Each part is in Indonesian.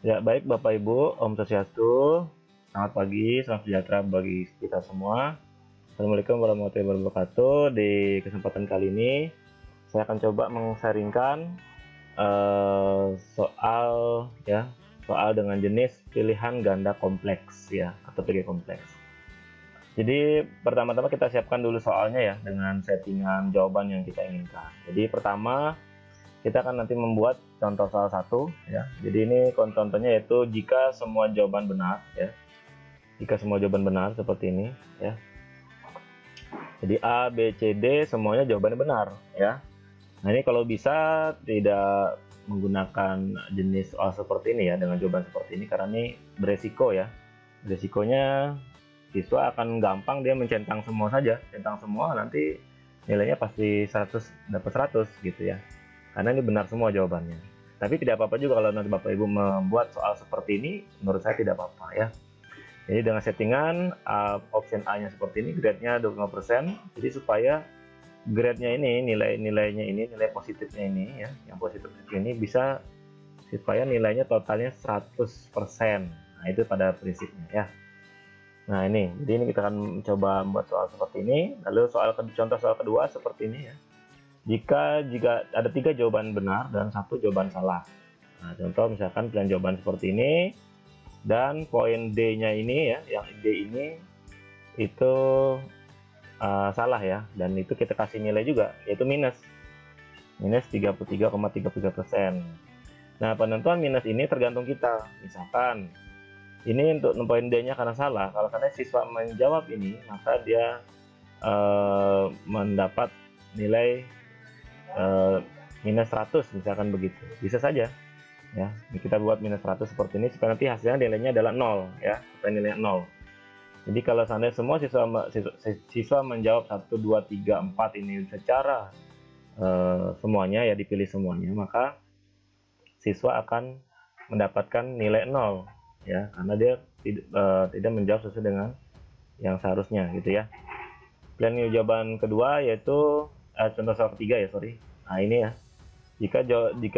Ya, baik Bapak Ibu, Om Swastiastu. Selamat pagi, salam sejahtera bagi kita semua. Assalamualaikum warahmatullahi wabarakatuh. Di kesempatan kali ini, saya akan coba meng-sharingkan soal soal dengan jenis pilihan ganda kompleks ya, atau PG kompleks. Jadi pertama-tama kita siapkan dulu soalnya ya, dengan settingan jawaban yang kita inginkan. Jadi pertama, kita akan nanti membuat contoh soal satu ya. Jadi ini contohnya yaitu jika semua jawaban benar ya. Jika semua jawaban benar seperti ini ya. Jadi A, B, C, D semuanya jawabannya benar ya. Nah, ini kalau bisa tidak menggunakan jenis soal seperti ini ya, dengan jawaban seperti ini, karena ini beresiko ya. Resikonya siswa akan gampang dia mencentang semua saja, centang semua, nanti nilainya pasti 100, dapat 100 gitu ya. Karena ini benar semua jawabannya. Tapi tidak apa-apa juga kalau nanti Bapak Ibu membuat soal seperti ini, menurut saya tidak apa-apa ya. Jadi dengan settingan option A-nya seperti ini, grade-nya 25%. Jadi supaya grade-nya ini, nilai-nilainya ini, nilai positifnya ini ya, yang positif ini bisa supaya nilainya totalnya 100%. Nah, itu pada prinsipnya ya. Nah, ini, jadi ini kita akan mencoba membuat soal seperti ini. Lalu contoh soal kedua seperti ini ya. Jika ada 3 jawaban benar dan 1 jawaban salah. Nah, contoh misalkan pilihan jawaban seperti ini, dan poin D-nya ini ya, yang D ini itu salah ya, dan itu kita kasih nilai juga, yaitu minus 33,33%. Nah, penentuan minus ini tergantung kita. Misalkan ini untuk poin D-nya karena salah, kalau seandainya siswa menjawab ini, maka dia mendapat nilai minus 100 misalkan begitu. Bisa saja ya, kita buat minus 100 seperti ini supaya nanti hasilnya nilainya adalah 0 ya, supaya nilainya 0. Jadi kalau seandainya semua siswa menjawab 1, 2, 3, 4 ini secara semuanya ya, dipilih semuanya, maka siswa akan mendapatkan nilai 0 ya, karena dia tidak menjawab sesuai dengan yang seharusnya gitu ya. Pilihan jawaban kedua yaitu contoh soal ketiga ya, sorry. Nah, ini ya, jika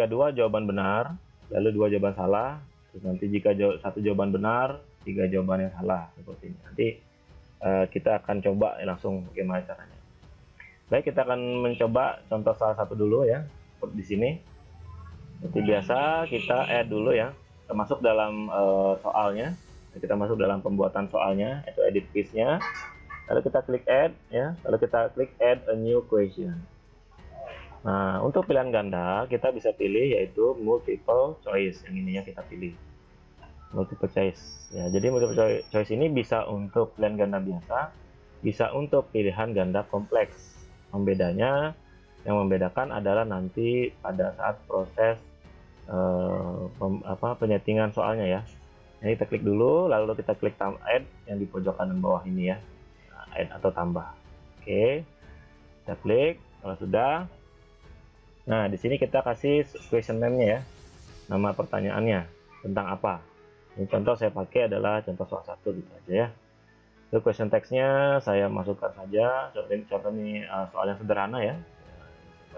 2 jawaban benar lalu 2 jawaban salah, terus nanti jika 1 jawaban benar 3 jawaban yang salah, seperti ini. Nanti kita akan coba langsung bagaimana caranya. Baik, kita akan mencoba contoh salah satu dulu ya, seperti di sini. Seperti biasa kita add dulu ya, kita masuk dalam soalnya, kita masuk dalam pembuatan soalnya, itu edit piece-nya, lalu kita klik add ya, lalu kita klik add a new question. Nah, untuk pilihan ganda kita bisa pilih yaitu multiple choice, yang ininya kita pilih multiple choice ya. Jadi multiple choice ini bisa untuk pilihan ganda biasa, bisa untuk pilihan ganda kompleks. Yang membedakan adalah nanti pada saat proses penyetingan soalnya ya. Nah, kita klik dulu, lalu kita klik add yang di pojok kanan bawah ini ya, add atau tambah. Oke, kita klik. Kalau sudah, nah di sini kita kasih question name-nya ya, nama pertanyaannya tentang apa. Ini contoh saya pakai adalah contoh soal 1 gitu aja ya. Itu question text-nya saya masukkan saja. Contoh ini soal yang sederhana ya.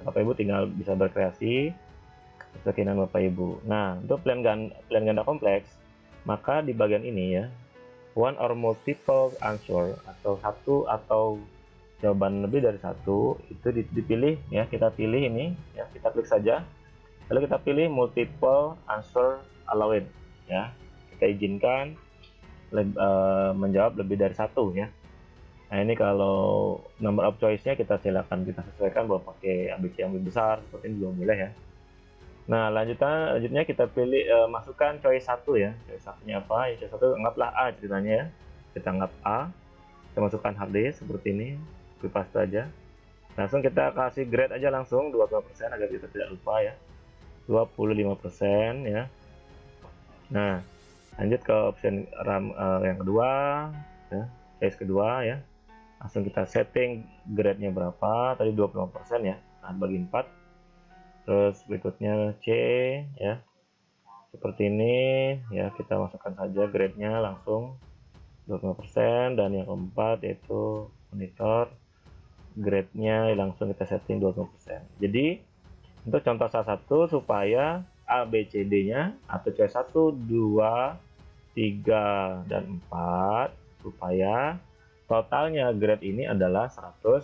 Bapak Ibu tinggal bisa berkreasi sesuai keinginan Bapak Ibu. Nah, untuk pilihan ganda kompleks, maka di bagian ini ya, one or multiple answer atau satu atau jawaban lebih dari satu itu dipilih ya, kita pilih ini ya, kita klik saja, lalu kita pilih multiple answer allowed ya, kita izinkan menjawab lebih dari satu ya. Nah, ini kalau number of choice-nya kita silakan kita sesuaikan, bahwa pakai ABC yang lebih besar seperti ini juga boleh ya. Nah, lanjutnya kita pilih masukkan choice 1 ya. Choice satunya apa? Ya, choice 1 anggaplah A ceritanya ya. Kita anggap A. Kita masukkan hard disk seperti ini. Copy paste aja. Langsung kita kasih grade aja langsung 25% agar kita tidak lupa ya. 25% ya. Nah, lanjut ke option yang kedua ya, choice kedua ya. Langsung kita setting grade-nya berapa, tadi 25% ya. Nah, bagi 4. Terus berikutnya C ya, seperti ini ya, kita masukkan saja grade-nya langsung 25%, dan yang keempat yaitu monitor, grade-nya langsung kita setting 25%. Jadi untuk contoh salah satu supaya A, B, C, D-nya atau choice 1, 2, 3, dan 4 supaya totalnya grade ini adalah 100%.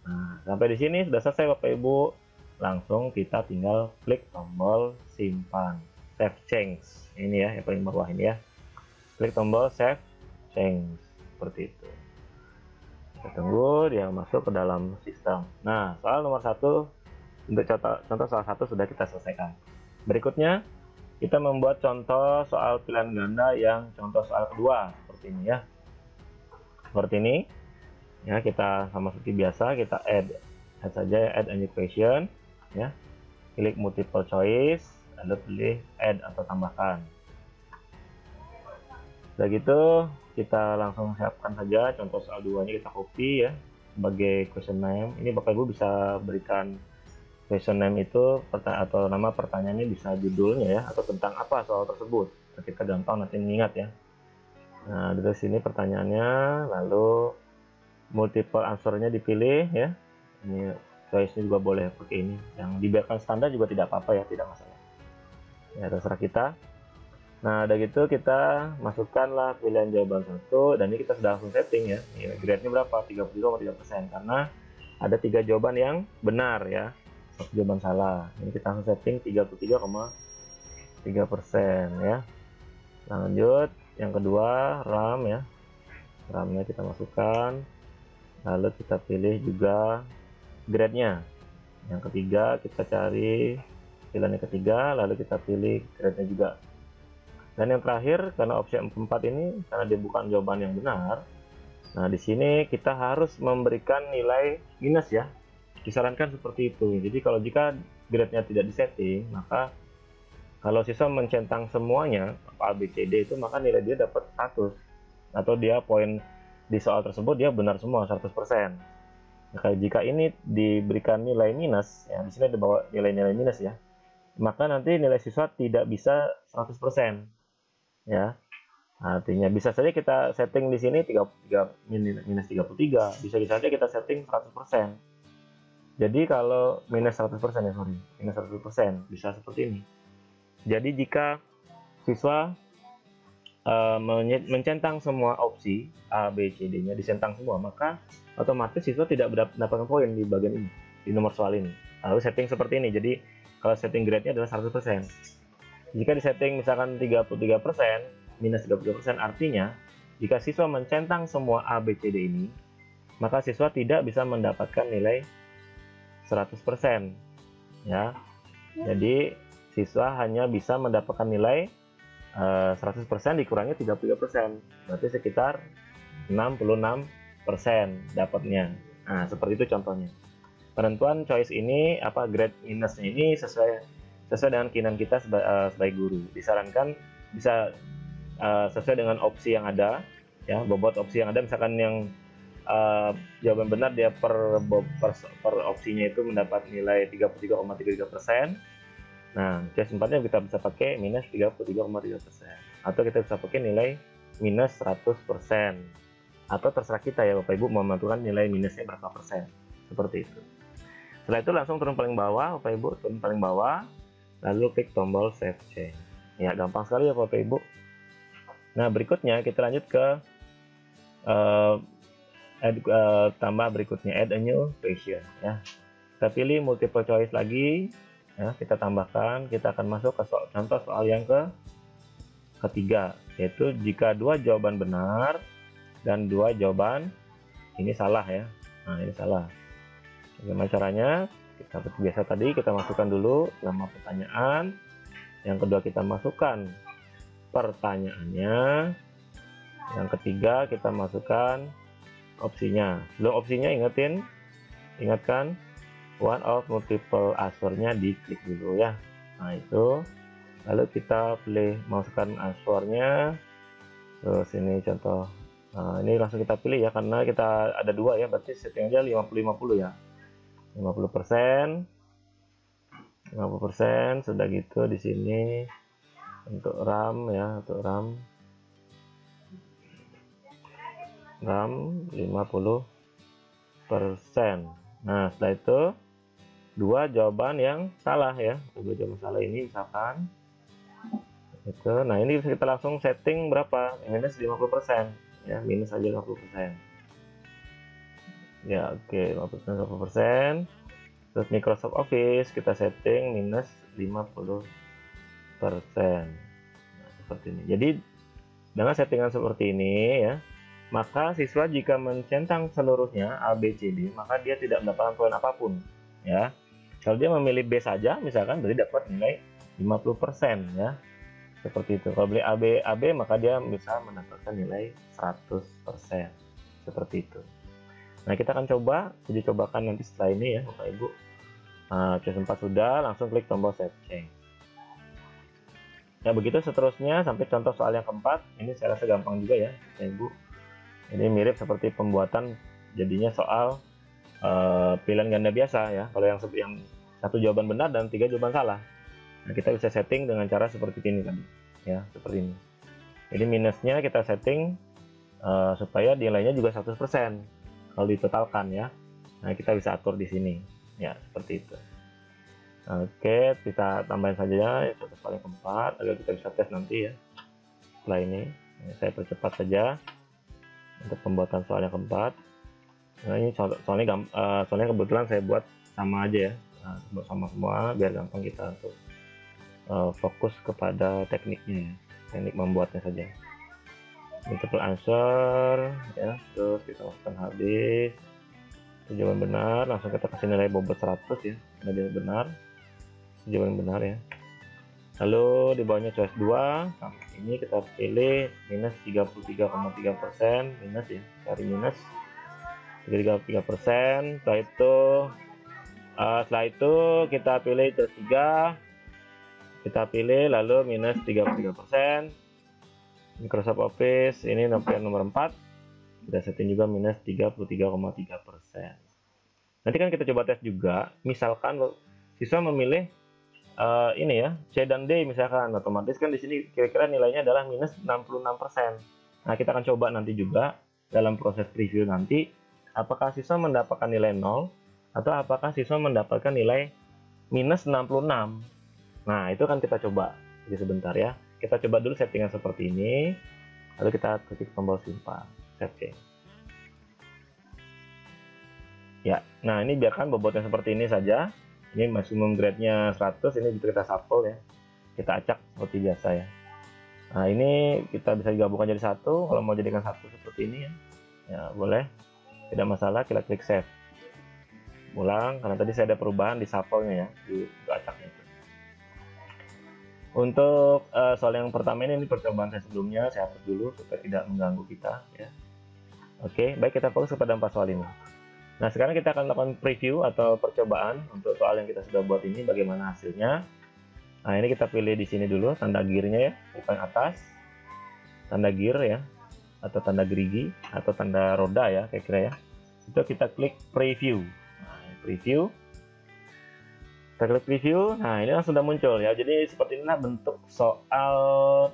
Nah, sampai di sini sudah selesai Bapak Ibu. Langsung kita tinggal klik tombol simpan, save change. Ini ya, yang paling bawah ini ya. Klik tombol save change seperti itu. Kita tunggu dia masuk ke dalam sistem. Nah, soal nomor 1 untuk contoh soal 1 sudah kita selesaikan. Berikutnya kita membuat contoh soal pilihan ganda yang contoh soal kedua seperti ini ya. Seperti ini. Ya, kita sama seperti biasa kita add saja, add a new question ya. Klik multiple choice lalu pilih add atau tambahkan. Sudah gitu kita langsung siapkan saja contoh soal 2 nya, kita copy ya sebagai question name. Ini Bapak Ibu bisa berikan question name itu atau nama pertanyaannya bisa judulnya ya, atau tentang apa soal tersebut. Kita gampang nanti mengingat ya. Nah, dari sini pertanyaannya, lalu multiple answer-nya dipilih ya. Ini choice-nya juga boleh pakai ini. Yang dibiarkan standar juga tidak apa-apa ya, tidak masalah. Ya, terserah kita. Nah, udah gitu kita masukkanlah pilihan jawaban 1 dan ini kita sudah langsung setting ya. Grade-nya berapa? 33,3% karena ada 3 jawaban yang benar ya. 1 jawaban salah. Ini kita langsung setting 33,3% ya. Lanjut, yang kedua RAM ya. RAM-nya kita masukkan. Lalu kita pilih juga grade-nya. Yang ketiga kita cari pilihan yang ketiga, lalu kita pilih grade-nya juga. Dan yang terakhir, karena opsi 4 ini karena dia bukan jawaban yang benar. Nah, di sini kita harus memberikan nilai minus ya. Disarankan seperti itu. Jadi kalau jika grade-nya tidak disetting, maka kalau siswa mencentang semuanya A, B, C, D itu, maka nilai dia dapat 100 atau dia poin di soal tersebut dia benar semua 100%. Maka jika ini diberikan nilai minus, ya di sini ada bawa nilai-nilai minus ya, maka nanti nilai siswa tidak bisa 100%. Ya. Artinya bisa saja kita setting di sini minus 33, bisa saja kita setting 100%. Jadi kalau minus 100% ya, minus 100% bisa seperti ini. Jadi jika siswa mencentang semua opsi A, B, C, D-nya dicentang semua, maka otomatis siswa tidak mendapatkan poin di bagian ini, di nomor soal ini. Lalu setting seperti ini. Jadi kalau setting grade-nya adalah 100%. Jika disetting misalkan 33%, minus 33%, artinya jika siswa mencentang semua A, B, C, D ini, maka siswa tidak bisa mendapatkan nilai 100%. Ya. Jadi siswa hanya bisa mendapatkan nilai 100% dikurangi 33%, berarti sekitar 66% dapatnya. Nah, seperti itu contohnya. Penentuan choice ini, grade minusnya ini sesuai dengan keinginan kita sebagai guru. Disarankan bisa sesuai dengan opsi yang ada, ya, bobot opsi yang ada. Misalkan yang jawaban benar dia per opsinya itu mendapat nilai 33,33%. Nah, choice 4-nya kita bisa pakai minus 33,3%. Atau kita bisa pakai nilai minus 100%. Atau terserah kita ya Bapak Ibu mau menentukan nilai minusnya berapa persen. Seperti itu. Setelah itu langsung turun paling bawah, Bapak Ibu turun paling bawah. Lalu klik tombol save change. Ya, gampang sekali ya Bapak Ibu. Nah, berikutnya kita lanjut ke tambah berikutnya, add a new question ya. Kita pilih multiple choice lagi. Ya, kita tambahkan, kita akan masuk ke contoh soal yang ketiga, yaitu jika 2 jawaban benar dan 2 jawaban ini salah ya. Nah, ini salah. Bagaimana caranya? Kita seperti biasa tadi, kita masukkan dulu nama pertanyaan. Yang kedua kita masukkan pertanyaannya. Yang ketiga kita masukkan opsinya. Sebelum opsinya ingatkan one of multiple answer-nya diklik dulu ya. Nah, itu lalu kita pilih masukkan answer-nya. Terus ini contoh, ini langsung kita pilih ya, karena kita ada 2 ya, berarti setting aja 50-50 ya. 50%, 50%. Sudah gitu di sini untuk RAM ya, untuk RAM 50%. Nah, setelah itu 2 jawaban yang salah ya. 2 jawaban salah ini misalkan itu. Nah, ini bisa kita langsung setting berapa? Minus 50% ya, minus aja 50%. Ya, oke, 50%. Terus Microsoft Office kita setting minus 50%. Nah, seperti ini. Jadi dengan settingan seperti ini ya, maka siswa jika mencentang seluruhnya A, B, C, D, maka dia tidak mendapatkan poin apapun ya. Kalau dia memilih B saja misalkan, berarti dapat nilai 50% ya. Seperti itu. Kalau beli AB, maka dia bisa mendapatkan nilai 100%. Seperti itu. Nah, kita akan coba, uji cobakan nanti setelah ini ya, Bapak Ibu. Case 4 sudah, langsung klik tombol save change. Ya, begitu seterusnya sampai contoh soal yang keempat. Ini saya rasa gampang juga ya, Bapak Ibu. Ini mirip seperti pembuatan jadinya soal pilihan ganda biasa ya. Kalau yang satu jawaban benar dan 3 jawaban salah. Nah, kita bisa setting dengan cara seperti ini tadi ya, seperti ini. Jadi minusnya kita setting supaya nilainya juga 100% kalau ditotalkan ya. Nah, kita bisa atur di sini ya, seperti itu. Oke, kita tambahin saja itu soal yang keempat agar kita bisa tes nanti ya. Setelah ini saya percepat saja untuk pembuatan soal yang keempat. Nah, ini soalnya kebetulan saya buat sama aja ya, sama semua biar gampang kita untuk fokus kepada tekniknya, teknik membuatnya saja. Multiple answer ya, terus kita masukkan habis jawaban benar, langsung kita kasih nilai bobot 100 ya, nilai benar, jawaban benar ya. Lalu di bawahnya choice 2, nah, ini kita pilih minus 33,3%, minus ya, cari minus 33%. Setelah itu kita pilih choice 3, kita pilih lalu minus 33%. Microsoft Office ini nomor 4, kita setting juga minus 33,3%. Nanti kan kita coba tes juga, misalkan siswa memilih ini ya, C dan D misalkan, otomatis kan di sini kira-kira nilainya adalah minus 66%. Nah, kita akan coba nanti juga dalam proses preview nanti, apakah siswa mendapatkan nilai 0 atau apakah siswa mendapatkan nilai minus 66. Nah, itu kan kita coba. Jadi sebentar ya. Kita coba dulu settingan seperti ini. Lalu kita klik tombol simpan. Save change. Ya, nah ini biarkan bobotnya seperti ini saja. Ini maksimum grade-nya 100. Ini bisa kita shuffle ya. Kita acak seperti biasa ya. Nah, ini kita bisa gabungkan jadi satu. Kalau mau jadikan satu seperti ini ya. Ya, boleh. Tidak masalah, kita klik save. Ulang, karena tadi saya ada perubahan di shuffle-nya ya. Di acaknya. Untuk soal yang pertama ini percobaan saya sebelumnya, saya hapus dulu supaya tidak mengganggu kita ya. Oke, baik, kita fokus kepada 4 soal ini. Nah, sekarang kita akan lakukan preview atau percobaan untuk soal yang kita sudah buat ini, bagaimana hasilnya. Nah, ini kita pilih di sini dulu tanda gearnya ya, di paling atas, tanda gear ya, atau tanda gerigi atau tanda roda ya, kira-kira ya. Itu kita klik preview. Nah, preview. Kita klik preview, nah ini langsung sudah muncul ya. Jadi seperti inilah bentuk soal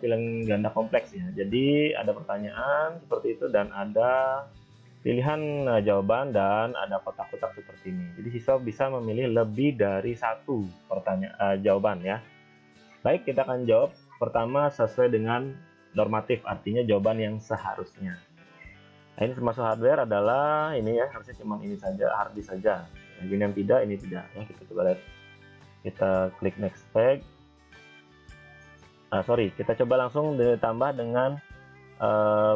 pilihan ganda kompleks ya. Jadi ada pertanyaan seperti itu dan ada pilihan jawaban dan ada kotak-kotak seperti ini. Jadi siswa bisa memilih lebih dari satu jawaban ya. Baik, kita akan jawab pertama sesuai dengan normatif, artinya jawaban yang seharusnya. Nah, ini termasuk hardware adalah ini ya, harusnya cuma ini saja, hard disk saja. Yang tidak, ini tidak ya. Kita coba lihat. Kita klik next page. Kita coba langsung ditambah dengan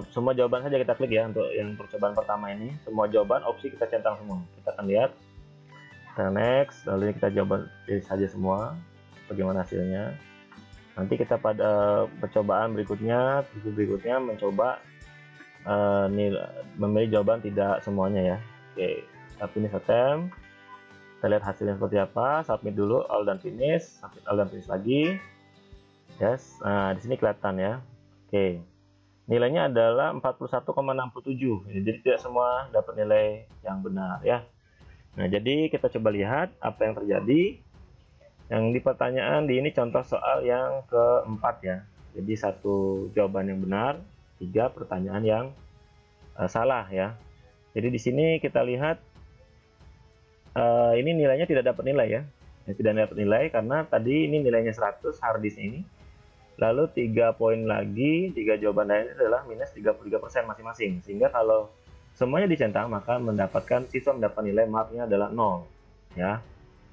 semua jawaban saja kita klik ya. Untuk yang percobaan pertama ini, semua jawaban opsi kita centang semua. Kita akan lihat. Kita next, lalu kita coba saja semua bagaimana hasilnya. Nanti kita pada percobaan berikutnya mencoba memilih jawaban tidak semuanya ya. Oke, tapi ini attempt. Kita lihat hasilnya seperti apa. Submit dulu, all dan finish. Submit all dan finish lagi. Yes. Nah, di sini kelihatan ya. Oke. Nilainya adalah 41,67. Jadi tidak semua dapat nilai yang benar ya. Nah, jadi kita coba lihat apa yang terjadi. Yang di pertanyaan di ini contoh soal yang keempat ya. Jadi satu jawaban yang benar, 3 pertanyaan yang salah ya. Jadi di sini kita lihat ini nilainya tidak dapat nilai ya. Tidak dapat nilai karena tadi ini nilainya 100 harddisk ini. Lalu 3 poin lagi, 3 jawaban lainnya adalah minus 33% masing-masing. Sehingga kalau semuanya dicentang, maka siswa mendapat nilai marknya adalah 0. Ya,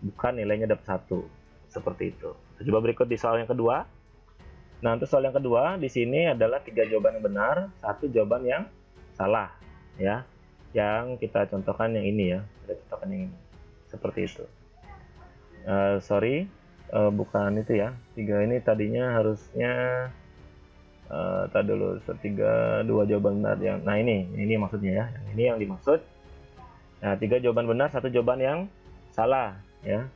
bukan nilainya dapat 1. Seperti itu. Kita coba berikut di soal yang kedua. Nah, untuk soal yang kedua, di sini adalah 3 jawaban yang benar, 1 jawaban yang salah. Ya, yang kita contohkan yang ini ya. Kita contohkan yang ini. Seperti itu. Bukan itu ya. 3 ini tadinya harusnya tadi dulu 2 jawaban benar yang ini maksudnya ya. Yang ini yang dimaksud. Nah, 3 jawaban benar, 1 jawaban yang salah ya.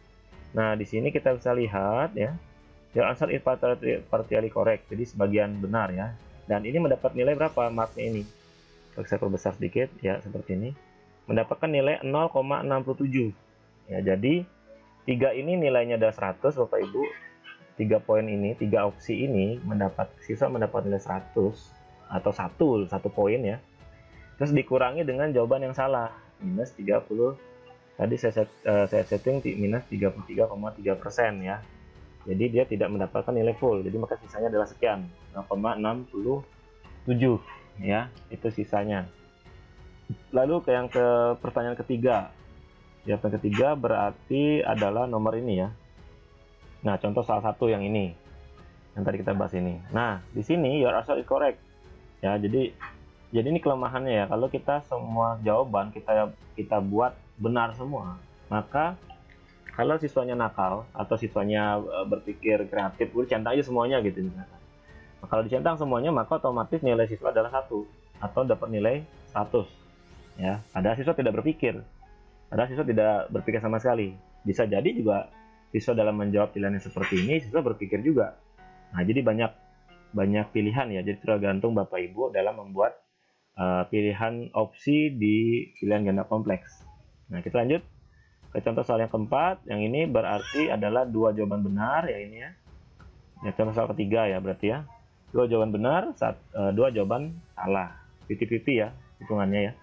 Nah, di sini kita bisa lihat ya. Your answer is partially correct. Jadi sebagian benar ya. Dan ini mendapat nilai berapa marknya ini? Kalau saya perbesar sedikit ya seperti ini. Mendapatkan nilai 0,67. Ya, jadi 3 ini nilainya adalah 100 Bapak Ibu. 3 poin ini, 3 opsi ini siswa mendapat nilai 100 atau 1 poin ya. Terus dikurangi dengan jawaban yang salah, minus 30. Tadi saya setting minus 33,3% ya. Jadi dia tidak mendapatkan nilai full. Jadi maka sisanya adalah sekian, 0,67 ya. Itu sisanya. Lalu ke pertanyaan ketiga. Jawaban ketiga berarti adalah nomor ini ya. Nah, contoh salah satu yang ini. Yang tadi kita bahas ini. Nah, di sini your answer is correct. Ya, jadi ini kelemahannya ya. Kalau kita semua jawaban kita buat benar semua, maka kalau siswanya nakal atau siswanya berpikir kreatif, udah centang aja semuanya gitu misalkan. Nah, kalau dicentang semuanya, maka otomatis nilai siswa adalah 1 atau dapat nilai 100. Ya, padahal siswa tidak berpikir. Padahal siswa tidak berpikir sama sekali. Bisa jadi juga siswa dalam menjawab pilihan yang seperti ini, siswa berpikir juga. Nah, jadi banyak pilihan ya. Jadi tergantung Bapak Ibu dalam membuat pilihan opsi di pilihan ganda kompleks. Nah, kita lanjut ke contoh soal yang keempat. Yang ini berarti adalah 2 jawaban benar ya ini ya. Ya, contoh soal ketiga ya berarti ya. 2 jawaban benar, 2 jawaban salah. 50-50 ya hitungannya ya.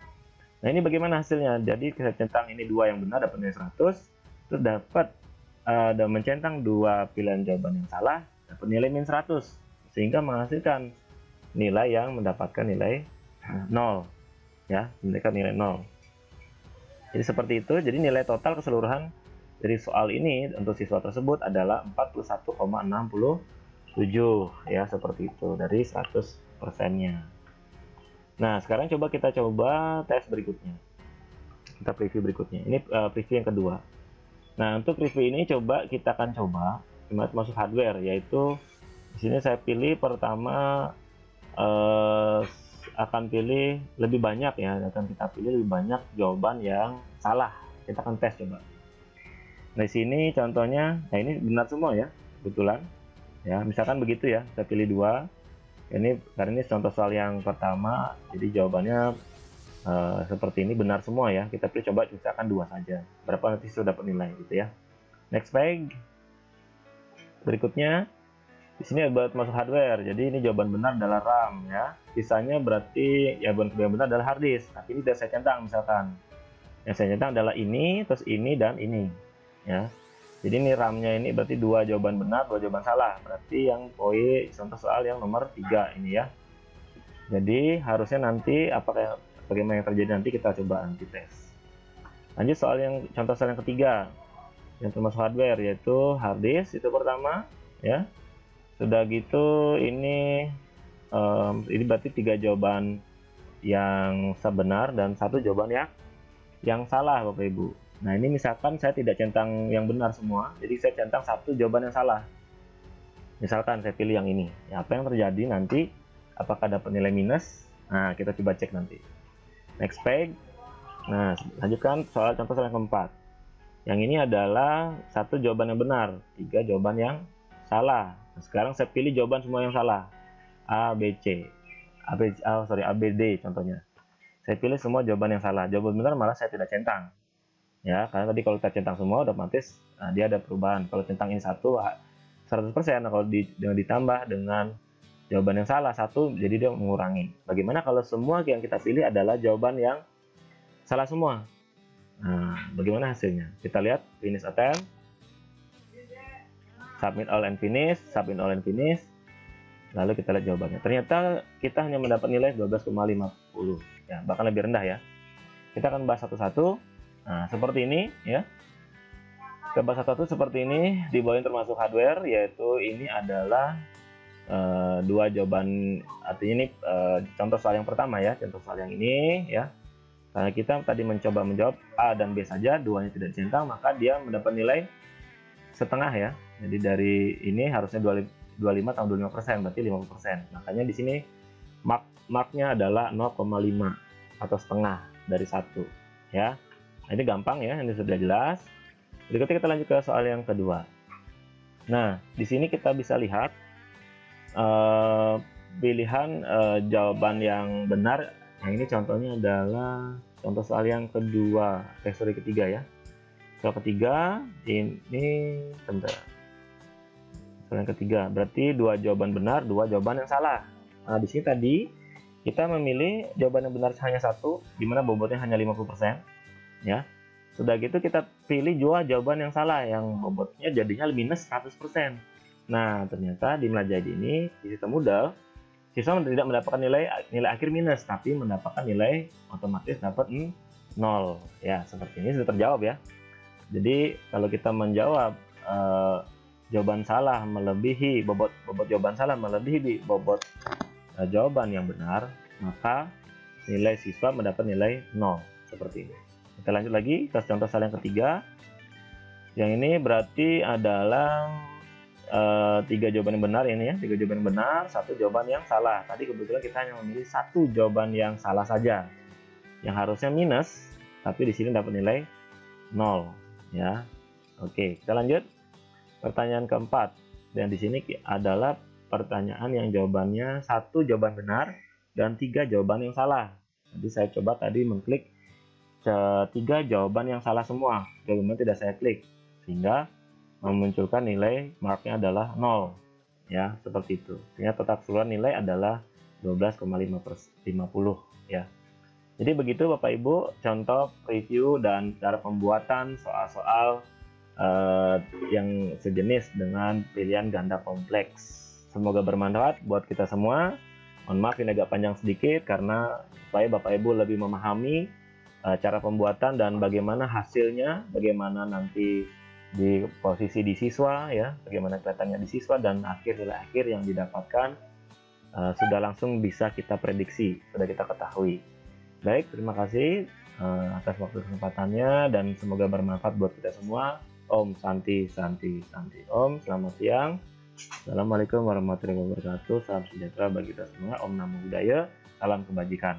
Nah, ini bagaimana hasilnya? Jadi kita centang ini 2 yang benar dapat nilai 100, terus dapat dan mencentang 2 pilihan jawaban yang salah dapat nilai min 100, sehingga menghasilkan nilai yang mendapatkan nilai 0 ya, mendapatkan nilai 0. Jadi seperti itu. Jadi nilai total keseluruhan dari soal ini untuk siswa tersebut adalah 41,67 ya, seperti itu dari 100%-nya. Nah, sekarang kita coba tes berikutnya. Kita preview berikutnya. Ini preview yang kedua. Nah, untuk preview ini kita akan coba masuk hardware, yaitu di sini saya pilih pertama akan pilih lebih banyak ya, kita pilih lebih banyak jawaban yang salah. Kita akan tes coba. Nah, di sini contohnya, nah ini benar semua ya, kebetulan. Ya, misalkan begitu ya, saya pilih 2. Ini karena ini contoh soal yang pertama, jadi jawabannya seperti ini benar semua ya. Kita pilih coba misalkan 2 saja. Berapa nanti sudah dapat nilai gitu ya. Next page. Berikutnya di sini buat masuk hardware. Jadi ini jawaban benar adalah RAM ya. Sisanya berarti jawaban benar adalah hard disk. Tapi ini sudah saya centang misalkan. Yang saya centang adalah ini, terus ini dan ini ya. Jadi ini RAM-nya ini berarti 2 jawaban benar, 2 jawaban salah. Berarti yang poin contoh soal yang nomor 3 ini ya. Jadi harusnya nanti bagaimana yang terjadi nanti kita coba nanti tes. Lanjut contoh soal yang ketiga. Yang termasuk hardware yaitu hard disk itu pertama ya. Sudah gitu ini berarti 3 jawaban yang sebenar dan 1 jawaban yang salah Bapak Ibu. Nah, ini misalkan saya tidak centang yang benar semua, jadi saya centang 1 jawaban yang salah. Misalkan saya pilih yang ini. Ya, apa yang terjadi nanti? Apakah dapat nilai minus? Nah, kita coba cek nanti. Next page. Nah, lanjutkan contoh soal yang keempat. Yang ini adalah 1 jawaban yang benar, 3 jawaban yang salah. Nah, sekarang saya pilih jawaban semua yang salah. A, B, C. A, B, D contohnya. Saya pilih semua jawaban yang salah. Jawaban benar malah saya tidak centang. Ya, karena tadi kalau kita centang semua otomatis dia ada perubahan. Kalau centang ini 100%, nah kalau ditambah dengan jawaban yang salah 1, jadi dia mengurangi. Bagaimana kalau semua yang kita pilih adalah jawaban yang salah semua? Nah, bagaimana hasilnya? Kita lihat finish attempt, submit all and finish, lalu kita lihat jawabannya. Ternyata kita hanya mendapat nilai 12,50 ya, bahkan lebih rendah ya. Kita akan bahas satu-satu. Nah, seperti ini ya. Kita bahas satu-satu seperti ini. Di bawah ini termasuk hardware, yaitu ini adalah dua jawaban. Artinya ini contoh soal yang pertama ya, contoh soal yang ini ya. Karena kita tadi mencoba menjawab A dan B saja, duanya tidak dicentang, maka dia mendapat nilai setengah ya. Jadi dari ini harusnya 25 tambah 25%, berarti 50%. Makanya di sini marknya adalah 0,5 atau setengah dari 1 ya. Nah, ini gampang ya, ini sudah jelas. Berikutnya kita lanjut ke soal yang kedua. Nah, di sini kita bisa lihat pilihan jawaban yang benar. Yang ini contohnya adalah contoh soal yang kedua, ketiga ya. Soal ketiga ini bentar. Soal yang ketiga berarti dua jawaban benar, dua jawaban yang salah. Nah, di sini tadi kita memilih jawaban yang benar hanya satu, di mana bobotnya hanya 50% ya. Sudah gitu kita pilih dua jawaban yang salah, yang bobotnya jadinya minus 100%. Nah, ternyata di Melajadi ini di sistem Moodle, siswa tidak mendapatkan nilai akhir minus, tapi mendapatkan nilai otomatis dapat 0 ya. Seperti ini sudah terjawab ya. Jadi kalau kita menjawab jawaban salah melebihi bobot jawaban salah melebihi bobot jawaban yang benar, maka nilai siswa mendapat nilai 0 seperti ini. Kita lanjut lagi ke contoh soal yang ketiga. Yang ini berarti adalah 3 jawaban yang benar ini ya, 3 jawaban yang benar, 1 jawaban yang salah. Tadi kebetulan kita hanya memilih 1 jawaban yang salah saja, yang harusnya minus, tapi di sini dapat nilai 0 ya. Oke, kita lanjut. Pertanyaan keempat, dan di sini adalah pertanyaan yang jawabannya 1 jawaban benar dan 3 jawaban yang salah. Jadi saya coba tadi mengklik 3 jawaban yang salah semua, jawabannya tidak saya klik, sehingga memunculkan nilai marknya adalah 0 ya, seperti itu. Sehingga total keseluruhan nilai adalah 12,50 ya. Jadi begitu Bapak Ibu contoh review dan cara pembuatan soal-soal yang sejenis dengan pilihan ganda kompleks. Semoga bermanfaat buat kita semua. Mohon maaf ini agak panjang sedikit karena supaya Bapak Ibu lebih memahami cara pembuatan dan bagaimana hasilnya, bagaimana nanti di posisi di siswa ya, bagaimana kelihatannya di siswa, dan nilai akhir yang didapatkan sudah langsung bisa kita prediksi, sudah kita ketahui. Baik, terima kasih atas waktu kesempatannya dan semoga bermanfaat buat kita semua. Om Santi Santi Santi. Om, selamat siang. Assalamualaikum warahmatullahi wabarakatuh. Salam sejahtera bagi kita semua. Om Namo Buddhaya. Salam kebajikan.